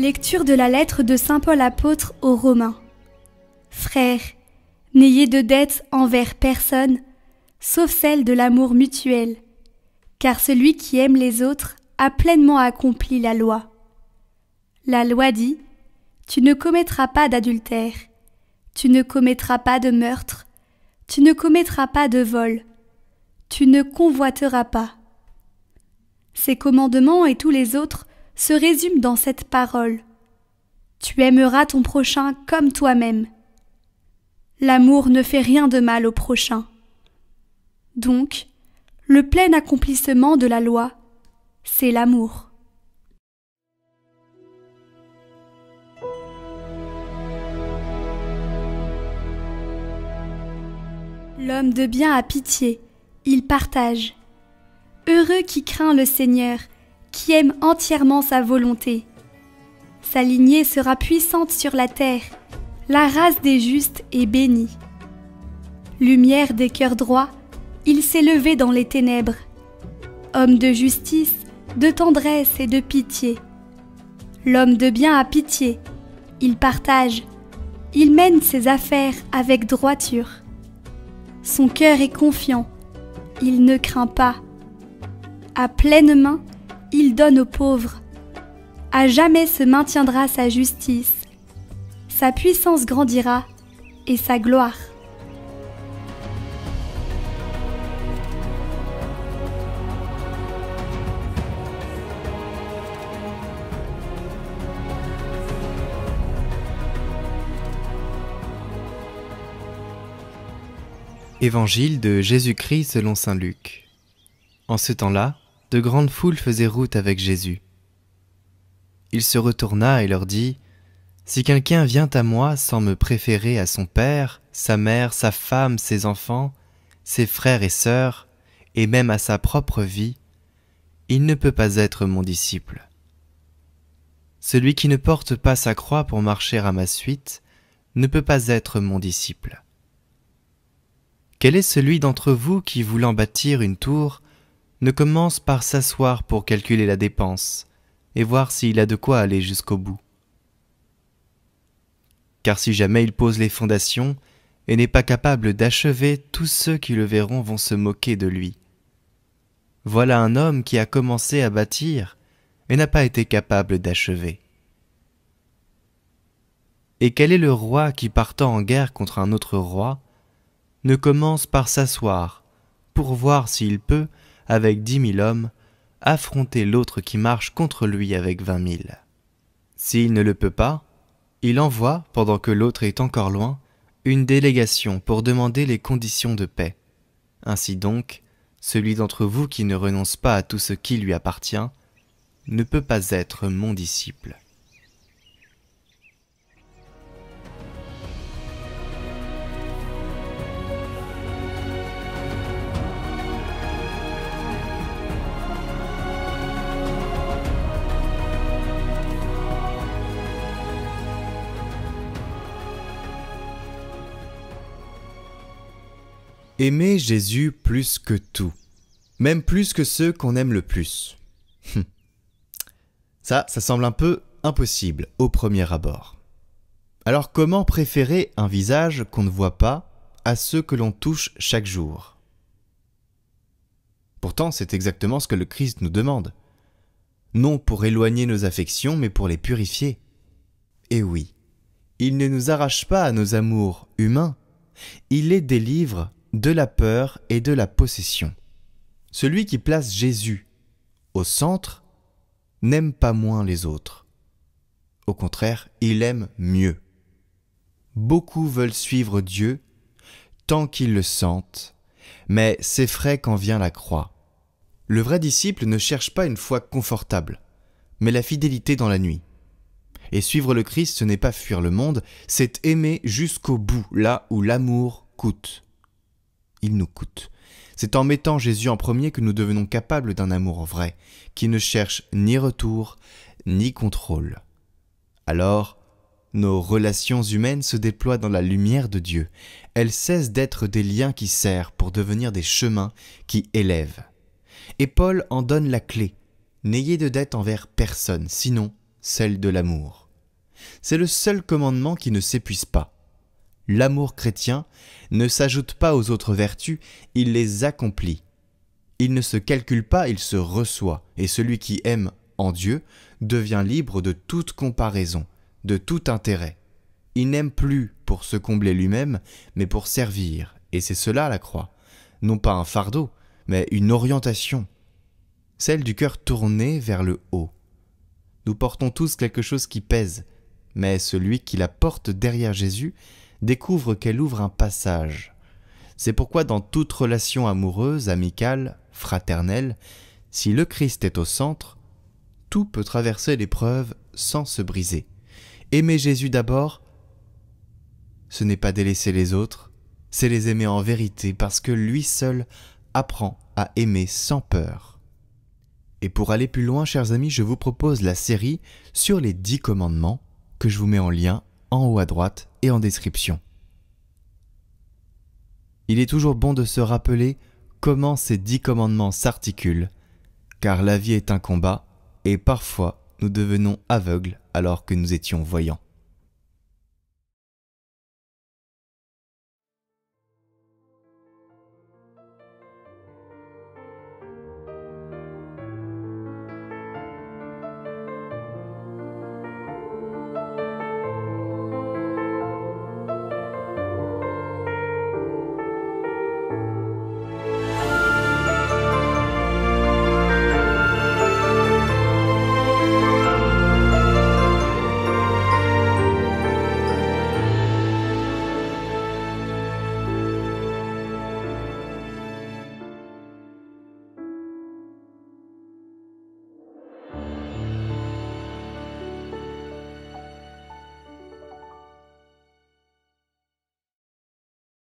Lecture de la lettre de saint Paul apôtre aux Romains. Frères, n'ayez de dette envers personne, sauf celle de l'amour mutuel, car celui qui aime les autres a pleinement accompli la loi. La loi dit : tu ne commettras pas d'adultère, tu ne commettras pas de meurtre, tu ne commettras pas de vol, tu ne convoiteras pas. Ces commandements et tous les autres se résument dans cette parole : tu aimeras ton prochain comme toi-même. L'amour ne fait rien de mal au prochain. Donc, le plein accomplissement de la loi, c'est l'amour. L'homme de bien a pitié, il partage. Heureux qui craint le Seigneur, qui aime entièrement sa volonté. Sa lignée sera puissante sur la terre, la race des justes est bénie. Lumière des cœurs droits, il s'est levé dans les ténèbres. Homme de justice, de tendresse et de pitié. L'homme de bien a pitié, il partage, il mène ses affaires avec droiture. Son cœur est confiant, il ne craint pas. À pleine main, il donne aux pauvres. À jamais se maintiendra sa justice. Sa puissance grandira et sa gloire. Évangile de Jésus-Christ selon saint Luc. En ce temps-là, de grandes foules faisaient route avec Jésus. Il se retourna et leur dit : « Si quelqu'un vient à moi sans me préférer à son père, sa mère, sa femme, ses enfants, ses frères et sœurs, et même à sa propre vie, il ne peut pas être mon disciple. Celui qui ne porte pas sa croix pour marcher à ma suite ne peut pas être mon disciple. Quel est celui d'entre vous qui, voulant bâtir une tour, ne commence par s'asseoir pour calculer la dépense et voir s'il a de quoi aller jusqu'au bout ? Car si jamais il pose les fondations et n'est pas capable d'achever, tous ceux qui le verront vont se moquer de lui. Voilà un homme qui a commencé à bâtir et n'a pas été capable d'achever. Et quel est le roi qui, partant en guerre contre un autre roi, ne commence par s'asseoir pour voir s'il peut, avec 10 000 hommes, affronter l'autre qui marche contre lui avec 20 000. S'il ne le peut pas, il envoie, pendant que l'autre est encore loin, une délégation pour demander les conditions de paix. Ainsi donc, celui d'entre vous qui ne renonce pas à tout ce qui lui appartient ne peut pas être mon disciple. Aimer Jésus plus que tout, même plus que ceux qu'on aime le plus. Ça semble un peu impossible au premier abord. Alors comment préférer un visage qu'on ne voit pas à ceux que l'on touche chaque jour ? Pourtant, c'est exactement ce que le Christ nous demande. Non pour éloigner nos affections, mais pour les purifier. Et oui, il ne nous arrache pas à nos amours humains, il les délivre de la peur et de la possession. Celui qui place Jésus au centre n'aime pas moins les autres. Au contraire, il aime mieux. Beaucoup veulent suivre Dieu tant qu'ils le sentent, mais s'effraient quand vient la croix. Le vrai disciple ne cherche pas une foi confortable, mais la fidélité dans la nuit. Et suivre le Christ, ce n'est pas fuir le monde, c'est aimer jusqu'au bout, là où l'amour coûte. Il nous coûte. C'est en mettant Jésus en premier que nous devenons capables d'un amour vrai, qui ne cherche ni retour, ni contrôle. Alors, nos relations humaines se déploient dans la lumière de Dieu. Elles cessent d'être des liens qui serrent pour devenir des chemins qui élèvent. Et Paul en donne la clé. N'ayez de dette envers personne, sinon celle de l'amour. C'est le seul commandement qui ne s'épuise pas. L'amour chrétien ne s'ajoute pas aux autres vertus, il les accomplit. Il ne se calcule pas, il se reçoit, et celui qui aime en Dieu devient libre de toute comparaison, de tout intérêt. Il n'aime plus pour se combler lui-même, mais pour servir, et c'est cela la croix. Non pas un fardeau, mais une orientation, celle du cœur tourné vers le haut. Nous portons tous quelque chose qui pèse, mais celui qui la porte derrière Jésus découvre qu'elle ouvre un passage. C'est pourquoi dans toute relation amoureuse, amicale, fraternelle, si le Christ est au centre, tout peut traverser l'épreuve sans se briser. Aimer Jésus d'abord, ce n'est pas délaisser les autres, c'est les aimer en vérité parce que lui seul apprend à aimer sans peur. Et pour aller plus loin, chers amis, je vous propose la série sur les 10 commandements que je vous mets en lien en haut à droite et en description. Il est toujours bon de se rappeler comment ces 10 commandements s'articulent, car la vie est un combat et parfois nous devenons aveugles alors que nous étions voyants.